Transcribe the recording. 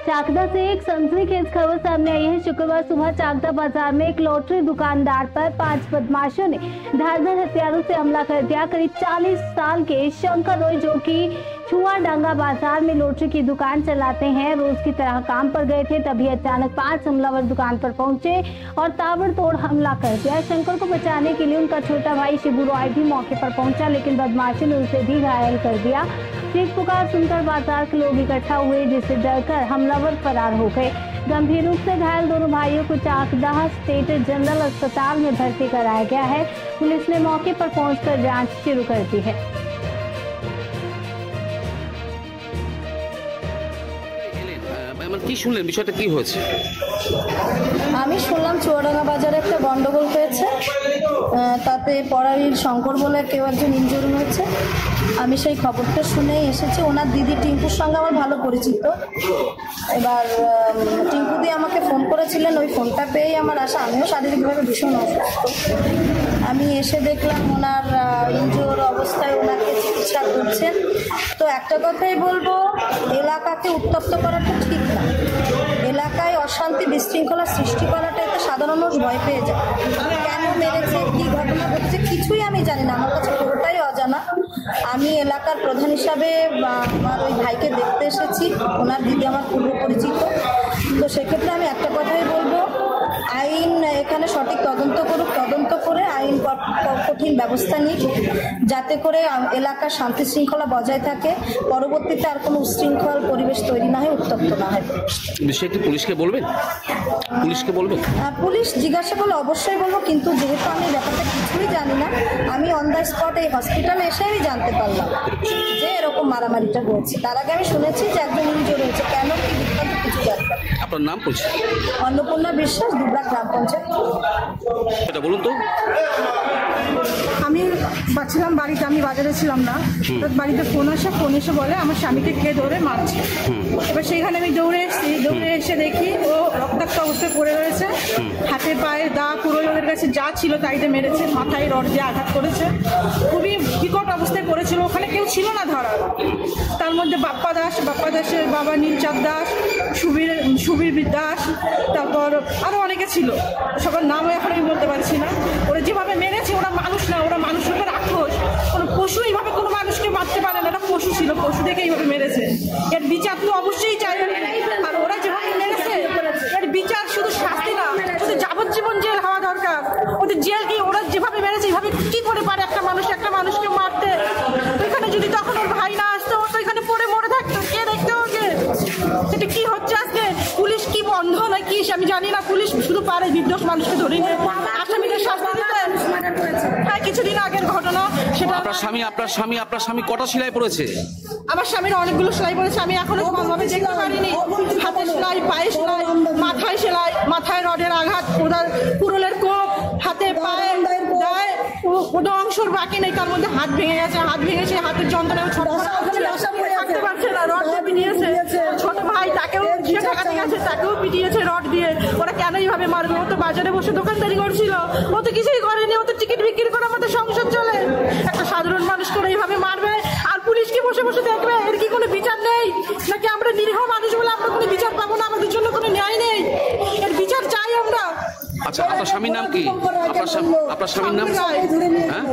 चाकदा से एक सनसनीखेज खबर सामने आई है। शुक्रवार सुबह चाकदा बाजार में एक लॉटरी दुकानदार पर 5 बदमाशों ने धारदार हथियारों से हमला कर दिया। करीब 40 साल के शंकर रॉय, जो कि छुआडांगा बाजार में लॉटरी की दुकान चलाते हैं, रोज की तरह काम पर गए थे। तभी अचानक 5 हमलावर दुकान पर पहुंचे और ताबड़तोड़ हमला कर दिया। शंकर को बचाने के लिए उनका छोटा भाई शिबू रॉय भी मौके पर पहुंचा, लेकिन बदमाशों ने उसे भी घायल कर दिया। चीख पुकार सुनकर बाजार के लोग इकट्ठा हुए, जिससे डरकर हमलावर फरार हो गए। गंभीर रूप से घायल दोनों भाइयों को चाकदा स्टेट जनरल अस्पताल में भर्ती कराया गया है। पुलिस ने मौके पर पहुंचकर जांच शुरू कर दी है। কি শুনলেন, বিষয়টা কি হয়েছে? আমি শুনলাম চুয়াডাঙ্গা বাজারে একটা গন্ডগোল হয়েছে, তাতে পড়ারির শঙ্কর বলে কেউ একজন ইনজুরি হয়েছে। আমি সেই খবরটা শুনেই এসেছি। ওনার দিদি টিঙ্কুর সঙ্গে আমার ভালো পরিচিত। এবার টিঙ্কু দিয়ে আমাকে ফোন করেছিলেন, ওই ফোনটা পেয়েই আমার আসা। আমিও শারীরিকভাবে ভীষণ অসুস্থ। আমি এসে দেখলাম ওনার ইনজুর অবস্থায় ওনাকে চিকিৎসা করছেন। তো একটা কথাই বলবো, এলাকাকে উত্তপ্ত করাটা ঠিক না। এলাকায় অশান্তি বিশৃঙ্খলা সৃষ্টি করাটা এতে সাধারণ মানুষ ভয় পেয়ে যায়। কেন মেরেছে, কি ঘটনা ঘটছে, কিছুই আমি জানি না। আমার কাছে পুরোটাই অজানা। আমি এলাকার প্রধান হিসাবে আমার ওই ভাইকে দেখতে এসেছি। ওনার দিদি আমার পূর্ব পরিচিত। তো সেক্ষেত্রে আমি একটা কথাই বলবো, আইন এখানে সঠিক তদন্ত করুক, তদন্ত করে আইন কঠিন ব্যবস্থা নিক, যাতে করে এলাকার শান্তি শৃঙ্খলা বজায় থাকে, পরবর্তীতে আর কোনো উশৃঙ্খল পরিবেশ তৈরি না হয়, উত্তপ্ত না হয়। বিষয়টি পুলিশকে বলবেন? পুলিশ জিজ্ঞাসা করলে অবশ্যই বলবো, কিন্তু যেহেতু আমি ব্যাপারটা কিছুই জানি না, আমি অন দ্য স্পট এই হসপিটালে এসে আমি জানতে পারলাম যে এরকম মারামারিটা হয়েছে। তার আগে আমি শুনেছি যে একজন ইনজুর হয়েছে। কেন, কি বৃত্তান্ত কিছু জানি না। আপনার নাম পরিচয়? অন্নপূর্ণা বিশ্বাস, দুবলা গ্রাম পঞ্চায়েত। এটা বলুন তো। আমি ছিলাম বাড়িতে, আমি বাজারে ছিলাম না। বাড়িতে ফোন এসে বলে আমার স্বামীকে কে ধরে মারছে। এবার সেইখানে আমি দৌড়ে এসে দেখি ও রক্তাক্ত অবস্থায় পড়ে রয়েছে। হাতে পায়ে দা পুরো ওদের কাছে যা ছিল তাইতে মেরেছে, মাথায় রড দিয়ে আঘাত করেছে। খুবই বিকট অবস্থায় পড়েছিল। ওখানে কেউ ছিল না ধরার। তার মধ্যে বাপ্পা দাসের বাবা নীলচাঁদ দাস, সুবীর দাস, তারপর আরো অনেকে ছিল। সবার নামও এখন আমি বলতে পারছি না। ওরা যেভাবে মেরেছে, ওরা মানুষ না, ওরা মানুষের উপর আক্রোশ। কোনো পশু এইভাবে কোনো মানুষকে মারতে পারে না। এটা পশু ছিল, পশু দেখে এইভাবে মেরেছে। এর বিচার তো অবশ্যই চাইবে। আর ওরা যেভাবে মেরেছে, এর বিচার শুধু শাস্তি না, শুধু যাবজ্জীবন জেল হওয়া দরকার। ওদের জেল কি, ওরা যেভাবে মেরেছে এইভাবে কি করে পারে একটা মানুষকে মারতে? তো এখানে যদি তখন ওর ভাই না আসতো, ও তো এখানে পড়ে মরে থাকতো। কে দেখতো ওকে? এটা কি হচ্ছে আজকে? পুলিশ কি বন্ধ না কি আমি জানি না। পুলিশ শুধু পারে নির্দোষ মানুষকে ধরে নিয়ে আসামিদের শাস্তি দিতে। হ্যাঁ, কিছুদিন আগের ঘটনা সেটা। আপনার স্বামী কটা সেলাই পড়েছে? আমার স্বামীর অনেকগুলো সেলাই পড়েছে। আমি এখনো ভাবে দেখতে পারিনি। হাতে সেলাই, পায়ে সেলাই, মাথায় সেলাই, মাথায় রডের আঘাত, কুড়োলের কোপ, হাতে পায়ে দেয়, কোনো অংশর বাকি নেই। তার মধ্যে হাত ভেঙে গেছে। হাতের যন্ত্রণায় থাকতে পারছে না। রড দিয়ে পিটিয়েছে। ছোট ভাই তাকেও ঠেকাতে গেছে, তাকেও পিটিয়েছে রড দিয়ে। ওরা কেন এইভাবে মারবে? ও তো বাজারে বসে দোকানদারি করছিল। ও তো কিছুই করেনি। ও তো টিকিট বিক্রি করে আমাদের সংসার চলে। একটা সাধারণ মানুষ করে এইভাবে মারবে আর পুলিশ কি বসে বসে দেখবে? এর কি কোনো বিচার নেই নাকি? আমরা নিরীহ মানুষ বলে আমরা কোনো বিচার পাবো না? আমাদের জন্য কোনো ন্যায় নেই? এর বিচার চাই আমরা। আচ্ছা, আপনার স্বামীর নাম কি? আপনার স্বামীর নাম? হ্যাঁ।